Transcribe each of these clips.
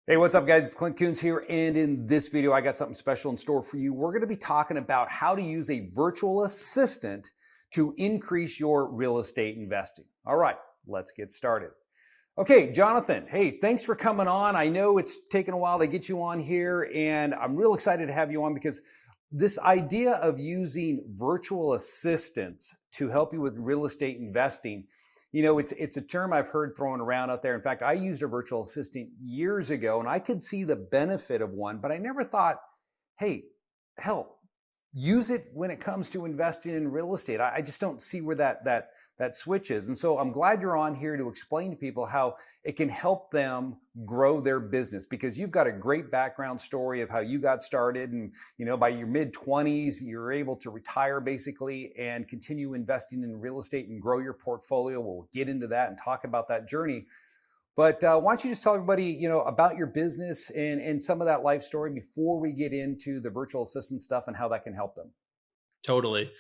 Hey, what's up, guys? It's Clint Coons here, and in this video, I got something special in store for you. We're going to be talking about how to use a virtual assistant to increase your real estate investing. All right, let's get started. Okay, Jonathan, hey, thanks for coming on. I know it's taken a while to get you on here, and I'm real excited to have you on because this idea of using virtual assistants to help you with real estate investing, it's a term I've heard thrown around out there. In fact, I used a virtual assistant years ago and I could see the benefit of one, but I never thought, hey, hell, use it when it comes to investing in real estate. I just don't see where that switch is. And so I'm glad you're on here to explain to people how it can help them grow their business, because you've got a great background story of how you got started. And, by your mid 20s, you're able to retire basically and continue investing in real estate and grow your portfolio. We'll get into that and talk about that journey. But why don't you just tell everybody, about your business and some of that life story before we get into the virtual assistant stuff and how that can help them. Totally.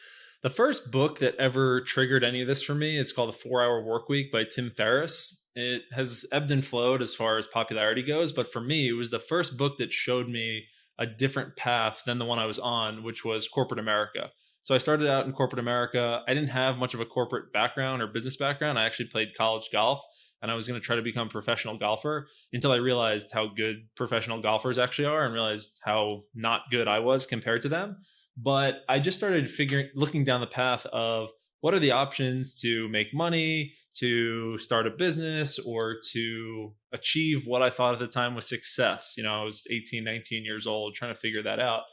The first book that ever triggered any of this for me is called The 4 Hour Workweek by Tim Ferriss. It has ebbed and flowed as far as popularity goes, but for me, it was the first book that showed me a different path than the one I was on, which was corporate America. So I started out in corporate America. I didn't have much of a corporate background or business background. I actually played college golf and I was going to try to become a professional golfer until I realized how good professional golfers actually are and realized how not good I was compared to them. But I just started looking down the path of what are the options to make money, to start a business, or to achieve what I thought at the time was success. I was 18, 19 years old trying to figure that out.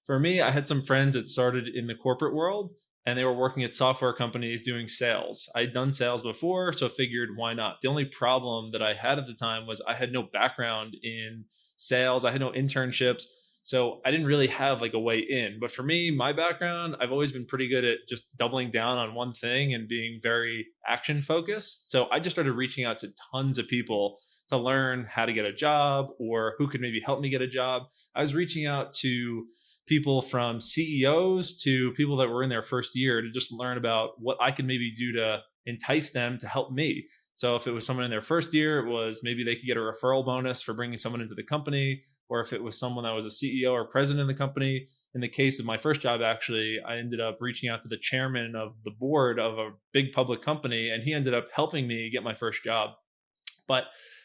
For me, I had some friends that started in the corporate world and they were working at software companies doing sales. I'd done sales before, so figured why not? The only problem that I had at the time was I had no background in sales. I had no internships. So I didn't really have like a way in. But for me, my background, I've always been pretty good at just doubling down on one thing and being very action focused. So I just started reaching out to tons of people to learn how to get a job or who could maybe help me get a job. I was reaching out to people from CEOs to people that were in their first year to just learn about what I could maybe do to entice them to help me. So if it was someone in their first year, it was maybe they could get a referral bonus for bringing someone into the company, or if it was someone that was a CEO or president of the company. In the case of my first job, actually, I ended up reaching out to the chairman of the board of a big public company, and he ended up helping me get my first job. But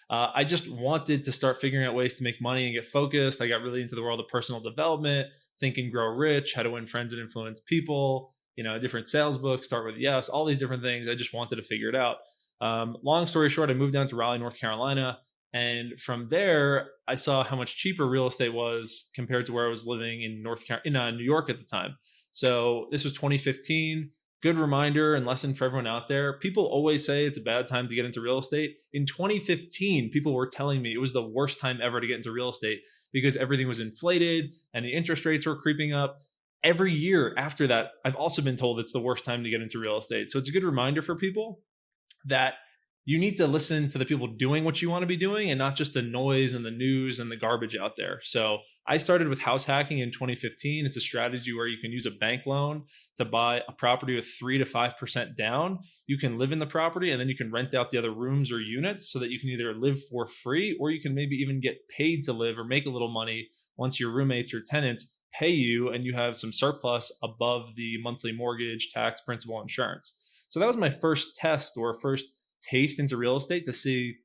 I just wanted to start figuring out ways to make money and get focused. I got really into the world of personal development, Think and Grow Rich, How to Win Friends and Influence People, different sales books, Start with Yes, all these different things. I just wanted to figure it out. Long story short, I moved down to Raleigh, North Carolina. And from there, I saw how much cheaper real estate was compared to where I was living in New York at the time. So this was 2015. Good reminder and lesson for everyone out there. People always say it's a bad time to get into real estate. In 2015, people were telling me it was the worst time ever to get into real estate because everything was inflated and the interest rates were creeping up. Every year after that, I've also been told it's the worst time to get into real estate. So it's a good reminder for people that you need to listen to the people doing what you want to be doing and not just the noise and the news and the garbage out there. So I started with house hacking in 2015. It's a strategy where you can use a bank loan to buy a property with 3 to 5% down. You can live in the property and then you can rent out the other rooms or units so that you can either live for free or you can maybe even get paid to live or make a little money once your roommates or tenants pay you and you have some surplus above the monthly mortgage, tax, principal, insurance. So that was my first test or first taste into real estate to see,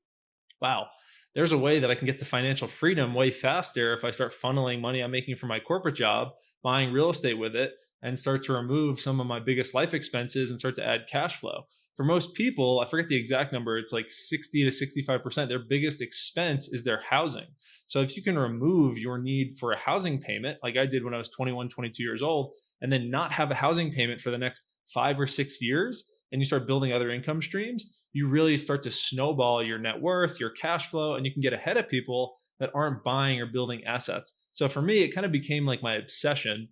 wow, there's a way that I can get to financial freedom way faster if I start funneling money I'm making from my corporate job, buying real estate with it, and start to remove some of my biggest life expenses and start to add cash flow. For most people, I forget the exact number, it's like 60 to 65%, their biggest expense is their housing. So if you can remove your need for a housing payment, like I did when I was 21, 22 years old, and then not have a housing payment for the next 5 or 6 years, and you start building other income streams, you really start to snowball your net worth, your cash flow, and you can get ahead of people that aren't buying or building assets. So for me, it kind of became like my obsession.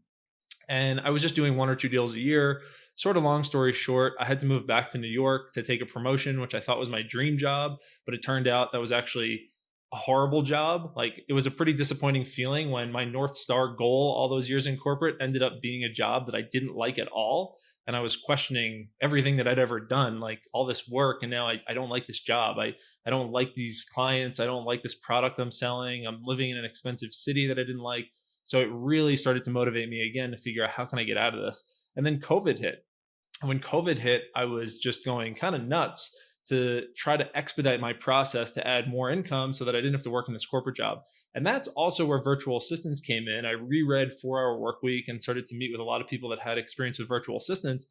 And I was just doing 1 or 2 deals a year. Sort of long story short, I had to move back to New York to take a promotion, which I thought was my dream job. But it turned out that was actually a horrible job. Like it was a pretty disappointing feeling when my North Star goal all those years in corporate ended up being a job that I didn't like at all. and I was questioning everything that I'd ever done, like all this work. And now I don't like this job. I don't like these clients. I don't like this product I'm selling. I'm living in an expensive city that I didn't like. So it really started to motivate me again to figure out how can I get out of this. And then COVID hit. And when COVID hit, I was just going kind of nuts to try to expedite my process to add more income so that I didn't have to work in this corporate job. And that's also where virtual assistants came in. I reread 4 Hour Work Week and started to meet with a lot of people that had experience with virtual assistants.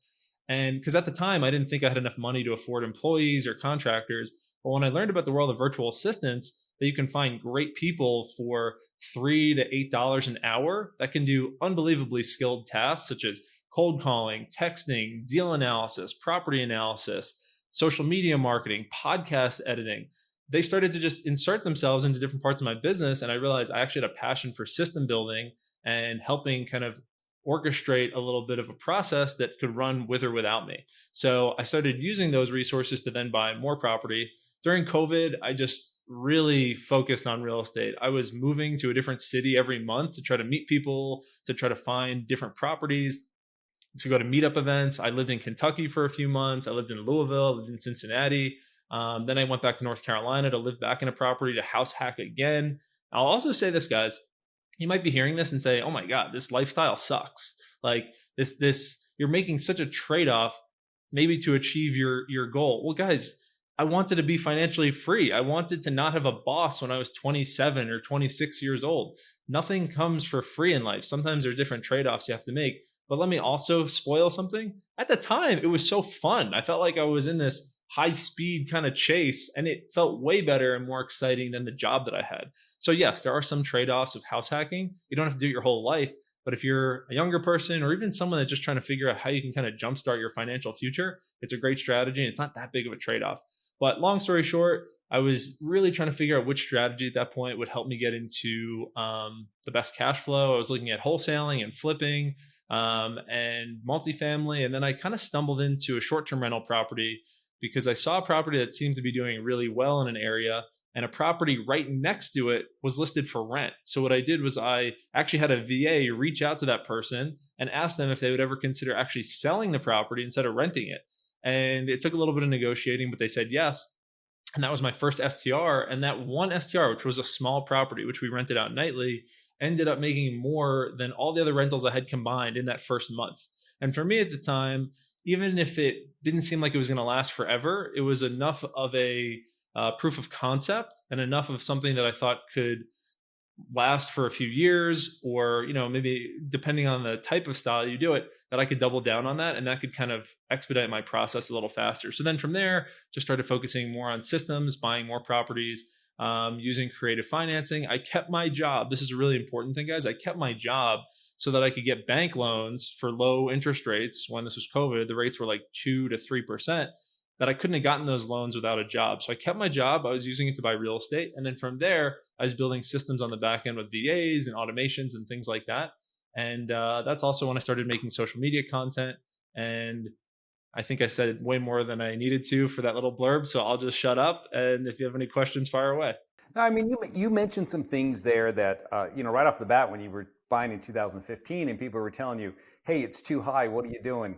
And because at the time, I didn't think I had enough money to afford employees or contractors. But when I learned about the world of virtual assistants, that you can find great people for $3 to $8 an hour that can do unbelievably skilled tasks such as cold calling, texting, deal analysis, property analysis, social media marketing, podcast editing. They started to just insert themselves into different parts of my business. And I realized I actually had a passion for system building and helping kind of orchestrate a little bit of a process that could run with or without me. So I started using those resources to then buy more property. During COVID, I just really focused on real estate. I was moving to a different city every month to try to meet people, to try to find different properties, to go to meetup events. I lived in Kentucky for a few months. I lived in Louisville, I lived in Cincinnati. Then I went back to North Carolina to live back in a property, to house hack again. I'll also say this, guys. You might be hearing this and say, "Oh my God, this lifestyle sucks." Like you're making such a trade-off, maybe to achieve your goal. Well, guys, I wanted to be financially free. I wanted to not have a boss when I was 27 or 26 years old. Nothing comes for free in life. Sometimes there's different trade-offs you have to make. But let me also spoil something. At the time, it was so fun. I felt like I was in this high speed kind of chase, and it felt way better and more exciting than the job that I had. So, yes, there are some trade offs of house hacking. You don't have to do it your whole life. But if you're a younger person or even someone that's just trying to figure out how you can kind of jumpstart your financial future, it's a great strategy and it's not that big of a trade off. But long story short, I was really trying to figure out which strategy at that point would help me get into the best cash flow. I was looking at wholesaling and flipping and multifamily. And then I kind of stumbled into a short-term rental property because I saw a property that seemed to be doing really well in an area, and a property right next to it was listed for rent. So what I did was I actually had a VA reach out to that person and ask them if they would ever consider actually selling the property instead of renting it. And it took a little bit of negotiating, but they said yes. And that was my first STR. And that one STR, which was a small property, which we rented out nightly, ended up making more than all the other rentals I had combined in that first month. And for me at the time, even if it didn't seem like it was going to last forever, it was enough of a proof of concept and enough of something that I thought could last for a few years, or maybe depending on the type of style you do it, that I could double down on that, and that could kind of expedite my process a little faster. So then from there, just started focusing more on systems, buying more properties, using creative financing. I kept my job. This is a really important thing, guys. I kept my job so that I could get bank loans for low interest rates. When this was COVID, the rates were like 2 to 3%, that I couldn't have gotten those loans without a job. So I kept my job. I was using it to buy real estate. And then from there, I was building systems on the back end with VAs and automations and things like that. And that's also when I started making social media content. And I think I said way more than I needed to for that little blurb. So I'll just shut up. And if you have any questions, fire away. No, I mean, you mentioned some things there that, right off the bat when you were buying in 2015 and people were telling you, hey, it's too high, what are you doing?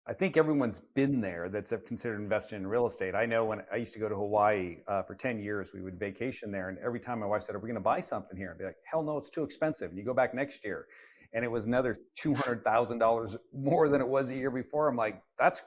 I think everyone's been there that's considered investing in real estate. I know when I used to go to Hawaii for 10 years, we would vacation there. And every time my wife said, are we going to buy something here? I'd be like, hell no, it's too expensive. And you go back next year and it was another $200,000 more than it was a year before. I'm like, that's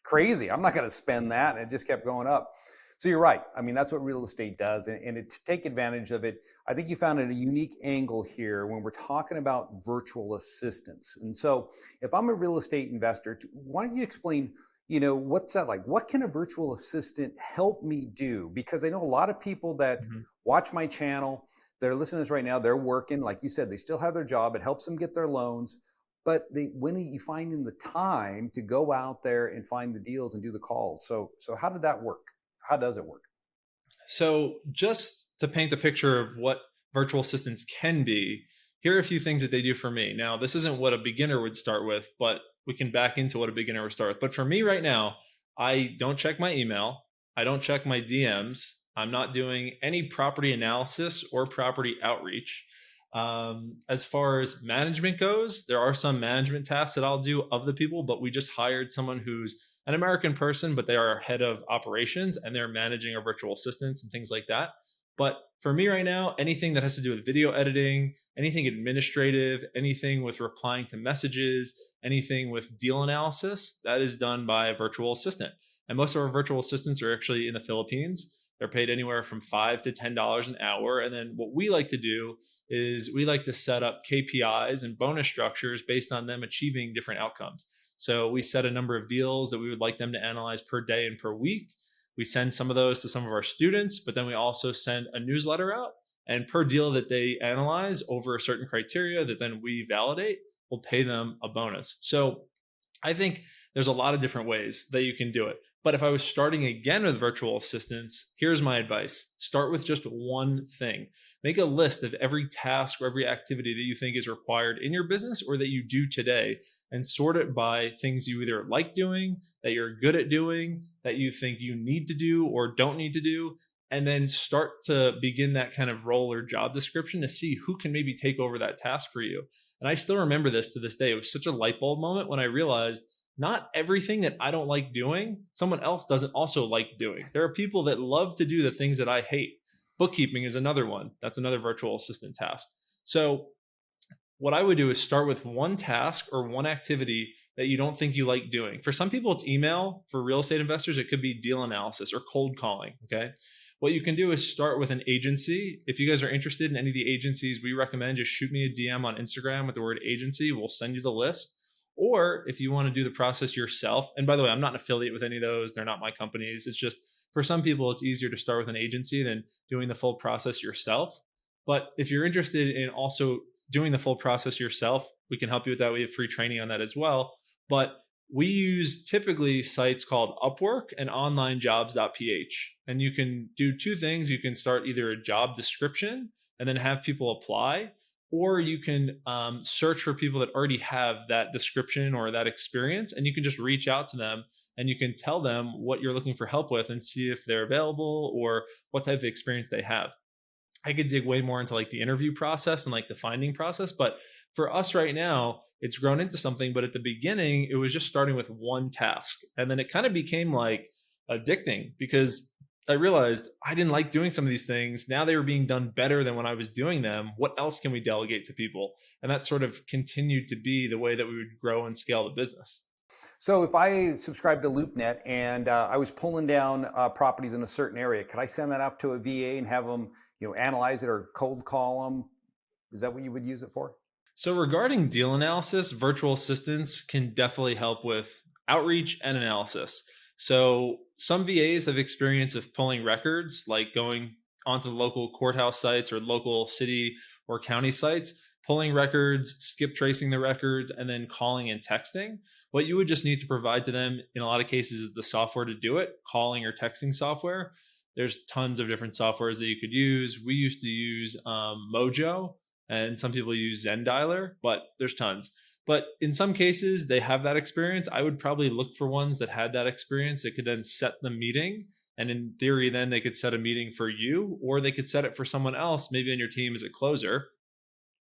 crazy. I'm not going to spend that. And it just kept going up. So you're right. I mean, that's what real estate does. And to take advantage of it, I think you found a unique angle here when we're talking about virtual assistants. And so if I'm a real estate investor, why don't you explain, what's that like? What can a virtual assistant help me do? Because I know a lot of people that watch my channel, they're listening to this right now, they're working, like you said, they still have their job. It helps them get their loans. But when are you finding the time to go out there and find the deals and do the calls? So how did that work? How does it work? So just to paint the picture of what virtual assistants can be, here are a few things that they do for me. Now, this isn't what a beginner would start with, but we can back into what a beginner would start with. But for me right now, I don't check my email. I don't check my DMs. I'm not doing any property analysis or property outreach. As far as management goes, there are some management tasks that I'll do of the people, but we just hired someone who's an American person, but they are our head of operations and they're managing our virtual assistants and things like that. But for me right now, anything that has to do with video editing, anything administrative, anything with replying to messages, anything with deal analysis, that is done by a virtual assistant. And most of our virtual assistants are actually in the Philippines. They're paid anywhere from $5 to $10 an hour. And then what we like to do is we like to set up KPIs and bonus structures based on them achieving different outcomes. So we set a number of deals that we would like them to analyze per day and per week. We send some of those to some of our students, but then we also send a newsletter out. And per deal that they analyze over a certain criteria that then we validate, we'll pay them a bonus. So I think there's a lot of different ways that you can do it. But if I was starting again with virtual assistants, here's my advice. Start with just one thing. Make a list of every task or every activity that you think is required in your business or that you do today, and sort it by things you either like doing, that you're good at doing, that you think you need to do or don't need to do, and then start to begin that kind of role or job description to see who can maybe take over that task for you. And I still remember this to this day. It was such a light bulb moment when I realized not everything that I don't like doing, someone else doesn't also like doing. There are people that love to do the things that I hate. Bookkeeping is another one. That's another virtual assistant task. So what I would do is start with one task or one activity that you don't think you like doing. For some people, it's email. For real estate investors, it could be deal analysis or cold calling. Okay. What you can do is start with an agency. If you guys are interested in any of the agencies we recommend, just shoot me a DM on Instagram with the word agency. We'll send you the list. Or if you want to do the process yourself, and by the way, I'm not an affiliate with any of those. They're not my companies. It's just for some people, it's easier to start with an agency than doing the full process yourself. But if you're interested in also doing the full process yourself, we can help you with that. We have free training on that as well. But we use typically sites called Upwork and onlinejobs.ph. And you can do two things. You can start either a job description and then have people apply, or you can search for people that already have that description or that experience, and you can just reach out to them and you can tell them what you're looking for help with and see if they're available or what type of experience they have. I could dig way more into like the interview process and like the finding process, but for us right now, it's grown into something. But at the beginning, it was just starting with one task. And then it kind of became like addicting because I realized I didn't like doing some of these things. Now they were being done better than when I was doing them. What else can we delegate to people? And that sort of continued to be the way that we would grow and scale the business. So if I subscribe to LoopNet and I was pulling down properties in a certain area, could I send that up to a VA and have them, analyze it or cold call them? Is that what you would use it for? So regarding deal analysis, virtual assistants can definitely help with outreach and analysis. So some VAs have experience of pulling records, like going onto the local courthouse sites or local city or county sites, pulling records, skip tracing the records, and then calling and texting. What you would just need to provide to them in a lot of cases is the software to do it, calling or texting software. There's tons of different softwares that you could use. We used to use Mojo, and some people use Zendialer, but there's tons. But in some cases, they have that experience. I would probably look for ones that had that experience that could then set the meeting. And in theory, then they could set a meeting for you, or they could set it for someone else, maybe on your team as a closer.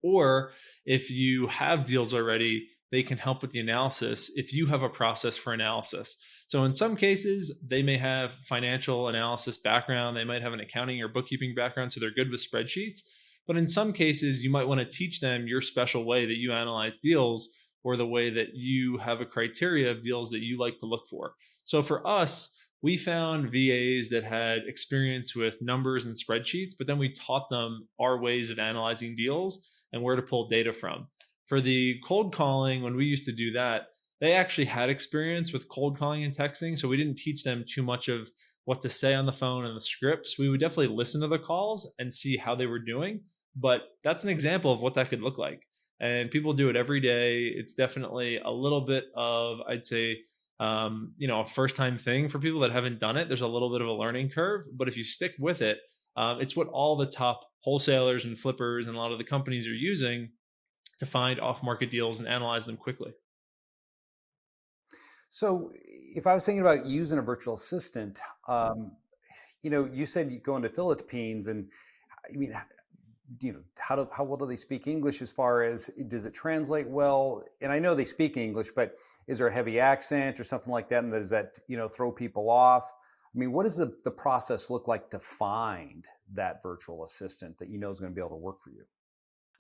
Or if you have deals already, they can help with the analysis if you have a process for analysis. So in some cases, they may have financial analysis background. They might have an accounting or bookkeeping background, so they're good with spreadsheets. But in some cases, you might want to teach them your special way that you analyze deals or the way that you have a criteria of deals that you like to look for. So for us, we found VAs that had experience with numbers and spreadsheets, but then we taught them our ways of analyzing deals and where to pull data from. For the cold calling, when we used to do that, they actually had experience with cold calling and texting. So we didn't teach them too much of what to say on the phone and the scripts. We would definitely listen to the calls and see how they were doing. But that's an example of what that could look like. And people do it every day. It's definitely a little bit of, I'd say, a first time thing for people that haven't done it. There's a little bit of a learning curve, but if you stick with it, it's what all the top wholesalers and flippers and a lot of the companies are using to find off market deals and analyze them quickly. So if I was thinking about using a virtual assistant, you said you go into Philippines, and I mean, how well do they speak English? As far as, does it translate well? And I know they speak English, but is there a heavy accent or something like that? And does that, throw people off? I mean, what does the process look like to find that virtual assistant that is going to be able to work for you?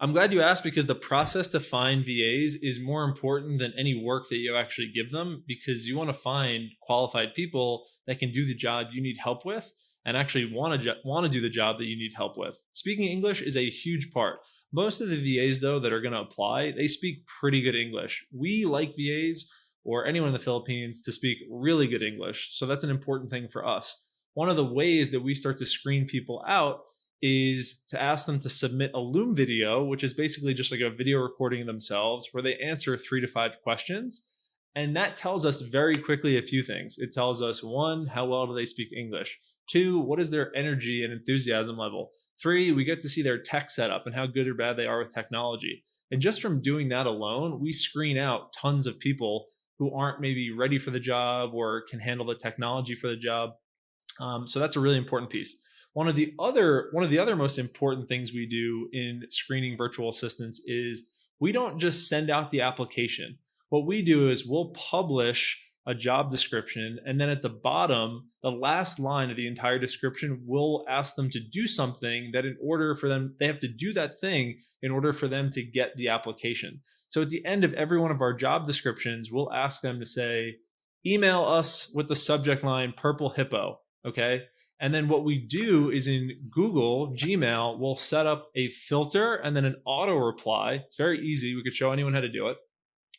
I'm glad you asked, because the process to find VAs is more important than any work that you actually give them, because you want to find qualified people that can do the job you need help with and actually want to do the job that you need help with. Speaking English is a huge part. Most of the VAs, though, that are going to apply, they speak pretty good English. We like VAs or anyone in the Philippines to speak really good English. So that's an important thing for us. One of the ways that we start to screen people out is to ask them to submit a Loom video, which is basically just like a video recording of themselves where they answer 3 to 5 questions. And that tells us very quickly a few things. It tells us, 1, how well do they speak English? 2, what is their energy and enthusiasm level? 3, we get to see their tech setup and how good or bad they are with technology. And just from doing that alone, we screen out tons of people who aren't maybe ready for the job or can handle the technology for the job. So that's a really important piece. One of the other most important things we do in screening virtual assistants is we don't just send out the application. What we do is we'll publish a job description, and then at the bottom, the last line of the entire description, we'll ask them to do something that they have to do that thing in order for them to get the application. So at the end of every one of our job descriptions, we'll ask them to say, email us with the subject line purple hippo. Okay. And then what we do is in Google Gmail, we'll set up a filter and then an auto reply. It's very easy. We could show anyone how to do it,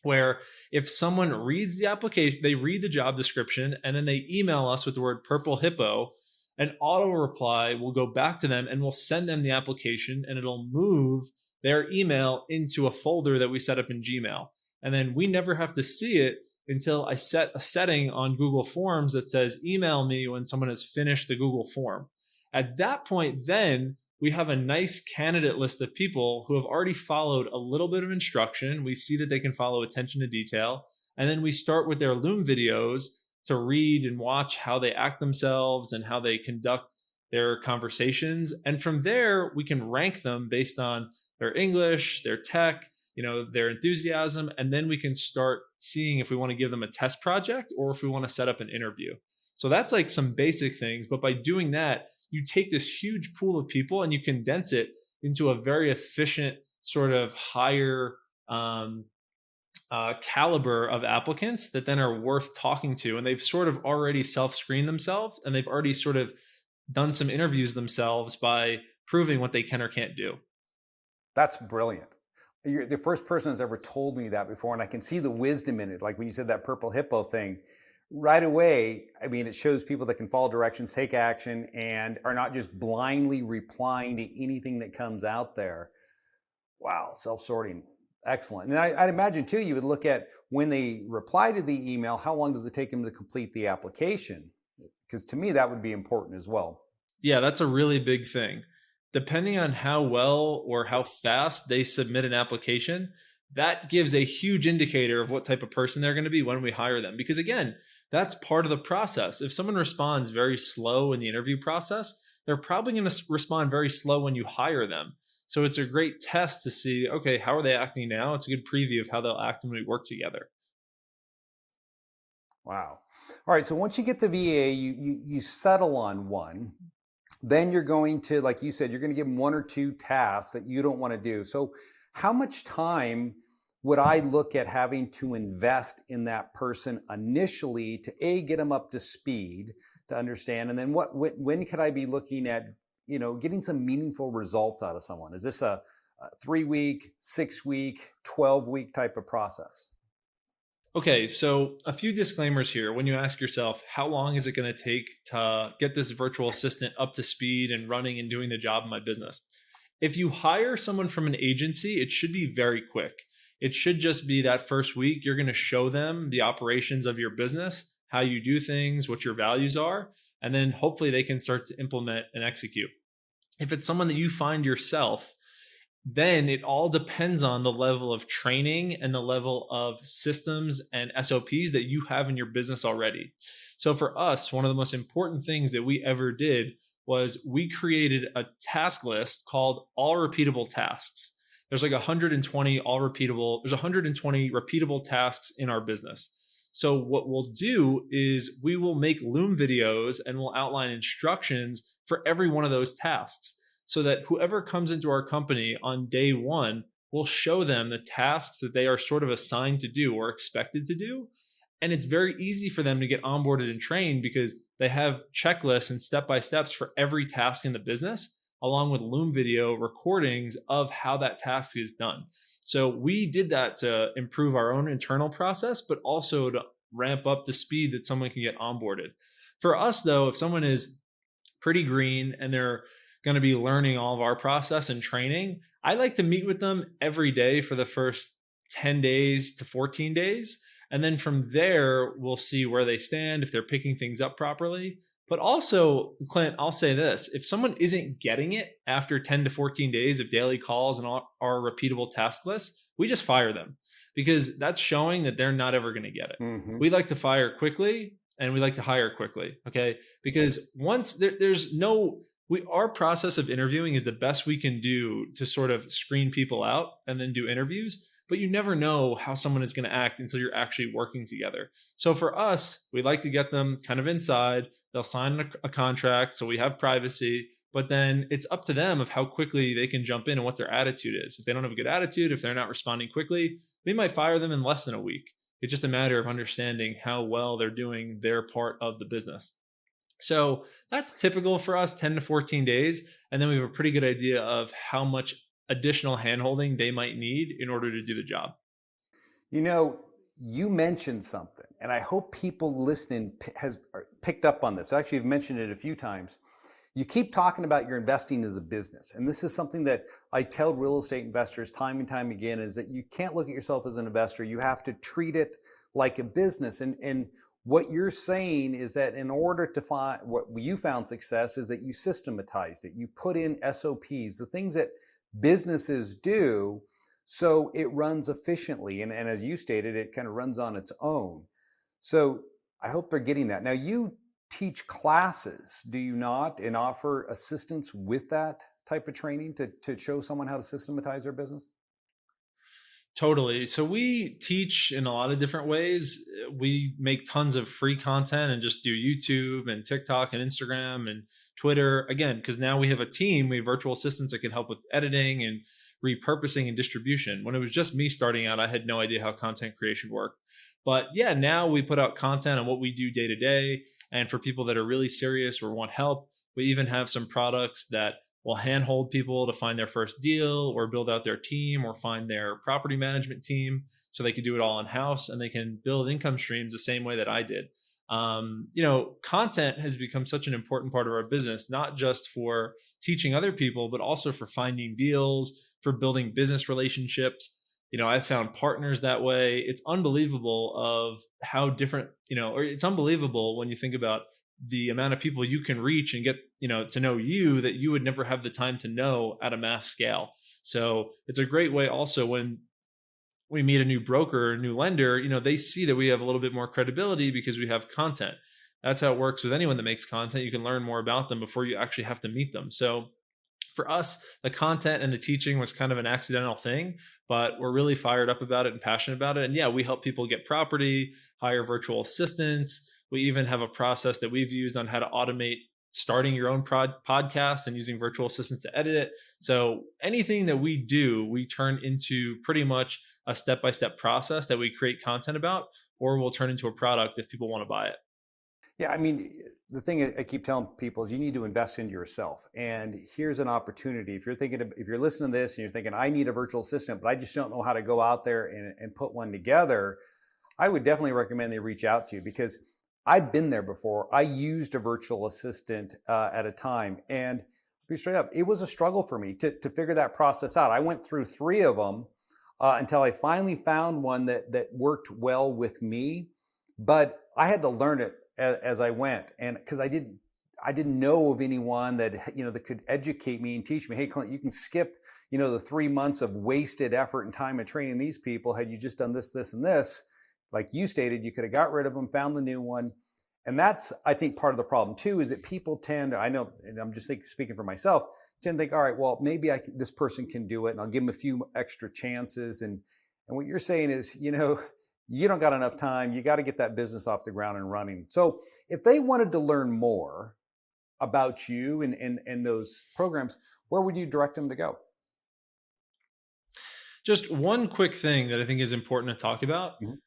where if someone reads the application, they read the job description, and then they email us with the word purple hippo, an auto reply will go back to them and we'll send them the application, and it'll move their email into a folder that we set up in Gmail. And then we never have to see it until I set a setting on Google Forms that says, email me when someone has finished the Google form. At that point, then we have a nice candidate list of people who have already followed a little bit of instruction. We see that they can follow attention to detail. And then we start with their Loom videos to read and watch how they act themselves and how they conduct their conversations. And from there, we can rank them based on their English, their tech, their enthusiasm. And then we can start seeing if we want to give them a test project or if we want to set up an interview. So that's like some basic things. But by doing that, you take this huge pool of people and you condense it into a very efficient sort of higher caliber of applicants that then are worth talking to. And they've sort of already self-screened themselves, and they've already sort of done some interviews themselves by proving what they can or can't do. That's brilliant. You're the first person who's ever told me that before, and I can see the wisdom in it. Like when you said that purple hippo thing, right away, I mean, it shows people that can follow directions, take action, and are not just blindly replying to anything that comes out there. Wow, self-sorting. Excellent. And I'd imagine too, you would look at when they reply to the email, how long does it take them to complete the application? Because to me, that would be important as well. Yeah, that's a really big thing. Depending on how well or how fast they submit an application, that gives a huge indicator of what type of person they're going to be when we hire them. Because again, that's part of the process. If someone responds very slow in the interview process, they're probably going to respond very slow when you hire them. So it's a great test to see, okay, how are they acting now? It's a good preview of how they'll act when we work together. Wow. All right. So once you get the VA, you settle on one. Then you're going to, like you said, you're going to give them 1 or 2 tasks that you don't want to do. So how much time would I look at having to invest in that person initially to get them up to speed, to understand? And then when could I be looking at, getting some meaningful results out of someone? Is this a 3-week, 6-week, 12-week type of process? Okay, so a few disclaimers here. When you ask yourself, how long is it going to take to get this virtual assistant up to speed and running and doing the job in my business? If you hire someone from an agency, it should be very quick. It should just be that first week, you're going to show them the operations of your business, how you do things, what your values are, and then hopefully they can start to implement and execute. If it's someone that you find yourself, then it all depends on the level of training and the level of systems and SOPs that you have in your business already. So for us, one of the most important things that we ever did was we created a task list called all repeatable tasks. There's like 120 there's 120 repeatable tasks in our business. So what we'll do is we will make Loom videos and we'll outline instructions for every one of those tasks so that whoever comes into our company on day one will show them the tasks that they are sort of assigned to do or expected to do. And it's very easy for them to get onboarded and trained because they have checklists and step-by-steps for every task in the business, along with Loom video recordings of how that task is done. So we did that to improve our own internal process, but also to ramp up the speed that someone can get onboarded. For us, though, if someone is pretty green and they're going to be learning all of our process and training, I like to meet with them every day for the first 10 days to 14 days. And then from there, we'll see where they stand, if they're picking things up properly. But also, Clint, I'll say this. If someone isn't getting it after 10 to 14 days of daily calls and our repeatable task list, we just fire them because that's showing that they're not ever going to get it. Mm-hmm. We like to fire quickly and we like to hire quickly, okay? Because once our process of interviewing is the best we can do to sort of screen people out and then do interviews. But you never know how someone is going to act until you're actually working together. So for us, we like to get them kind of inside. They'll sign a contract, so we have privacy. But then it's up to them of how quickly they can jump in and what their attitude is. If they don't have a good attitude, if they're not responding quickly, we might fire them in less than a week. It's just a matter of understanding how well they're doing their part of the business. So that's typical for us, 10 to 14 days. And then we have a pretty good idea of how much additional handholding they might need in order to do the job. You know, you mentioned something, and I hope people listening has picked up on this. Actually, you've mentioned it a few times. You keep talking about your investing as a business, and this is something that I tell real estate investors time and time again, is that you can't look at yourself as an investor. You have to treat it like a business. And what you're saying is that in order to find what you found success is that you systematized it. You put in SOPs, the things that businesses do, so it runs efficiently. And as you stated, it kind of runs on its own. So I hope they're getting that. Now, you teach classes, do you not, and offer assistance with that type of training to show someone how to systematize their business? Totally. So we teach in a lot of different ways. We make tons of free content and just do YouTube and TikTok and Instagram and Twitter. Again, because now we have a team, we have virtual assistants that can help with editing and repurposing and distribution. When it was just me starting out, I had no idea how content creation worked. But yeah, now we put out content on what we do day to day. And for people that are really serious or want help, we even have some products that will handhold people to find their first deal or build out their team or find their property management team so they can do it all in house and they can build income streams the same way that I did. Content has become such an important part of our business, not just for teaching other people, but also for finding deals, for building business relationships. I've found partners that way. It's unbelievable of how different, or it's unbelievable when you think about the amount of people you can reach and get, to know you that you would never have the time to know at a mass scale. So it's a great way also when we meet a new broker, a new lender, they see that we have a little bit more credibility because we have content. That's how it works with anyone that makes content. You can learn more about them before you actually have to meet them. So for us, the content and the teaching was kind of an accidental thing, but we're really fired up about it and passionate about it. And yeah, we help people get property, hire virtual assistants. We even have a process that we've used on how to automate starting your own podcast and using virtual assistants to edit it. So anything that we do, we turn into pretty much a step-by-step process that we create content about, or we'll turn into a product if people want to buy it. Yeah, I mean, the thing I keep telling people is you need to invest into yourself. And here's an opportunity. If you're listening to this and you're thinking, I need a virtual assistant, but I just don't know how to go out there and put one together, I would definitely recommend they reach out to you because I've been there before. I used a virtual assistant at a time, and to be straight up, it was a struggle for me to figure that process out. I went through 3 of them until I finally found one that worked well with me, but I had to learn it as I went, and because I didn't know of anyone that that could educate me and teach me. Hey, Clint, you can skip the 3 months of wasted effort and time of training these people. Had you just done this, this, and this, like you stated, you could have got rid of them, found the new one, And that's, I think, part of the problem too, is that people tend, I know, and I'm just speaking for myself, tend to think, all right, well, maybe this person can do it and I'll give them a few extra chances. And what you're saying is, you don't got enough time. You got to get that business off the ground and running. So if they wanted to learn more about you and those programs, where would you direct them to go? Just one quick thing that I think is important to talk about. Mhm.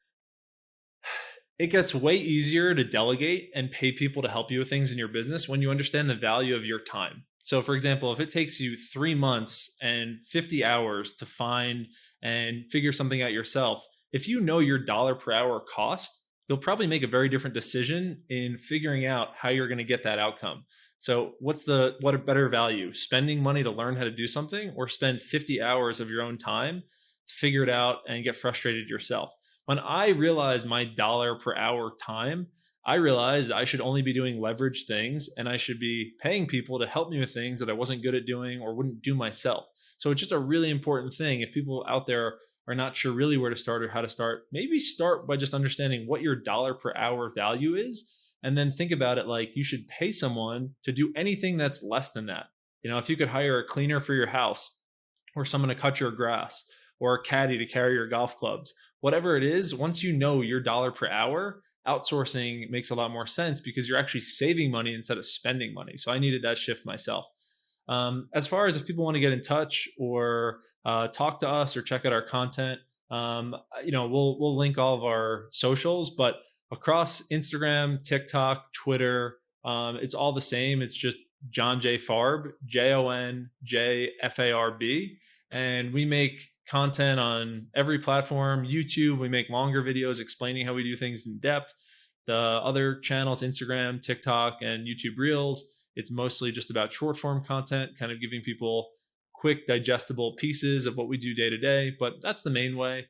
It gets way easier to delegate and pay people to help you with things in your business when you understand the value of your time. So, for example, if it takes you 3 months and 50 hours to find and figure something out yourself, if you know your dollar per hour cost, you'll probably make a very different decision in figuring out how you're going to get that outcome. So, what a better value? Spending money to learn how to do something, or spend 50 hours of your own time to figure it out and get frustrated yourself? When I realized my dollar per hour time, I realized I should only be doing leverage things and I should be paying people to help me with things that I wasn't good at doing or wouldn't do myself. So it's just a really important thing. If people out there are not sure really where to start or how to start, maybe start by just understanding what your dollar per hour value is. And then think about it like you should pay someone to do anything that's less than that. If you could hire a cleaner for your house, or someone to cut your grass, or a caddy to carry your golf clubs, whatever it is, once you know your dollar per hour, outsourcing makes a lot more sense because you're actually saving money instead of spending money. So I needed that shift myself. As far as if people want to get in touch or talk to us or check out our content, we'll link all of our socials, but across Instagram, TikTok, Twitter, it's all the same. It's just Jon J. Farb, JonJFarb. And we make content on every platform. YouTube, we make longer videos explaining how we do things in depth. The other channels, Instagram, TikTok, and YouTube Reels, it's mostly just about short form content, kind of giving people quick, digestible pieces of what we do day to day. But that's the main way.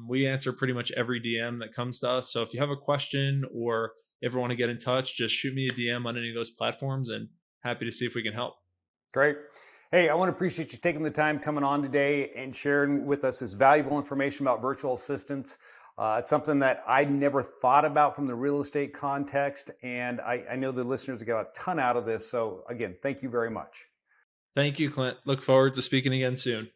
We answer pretty much every DM that comes to us. So if you have a question or ever want to get in touch, just shoot me a DM on any of those platforms and happy to see if we can help. Great. Hey, I want to appreciate you taking the time coming on today and sharing with us this valuable information about virtual assistants. It's something that I never thought about from the real estate context, and I know the listeners got a ton out of this. So again, thank you very much. Thank you, Clint. Look forward to speaking again soon.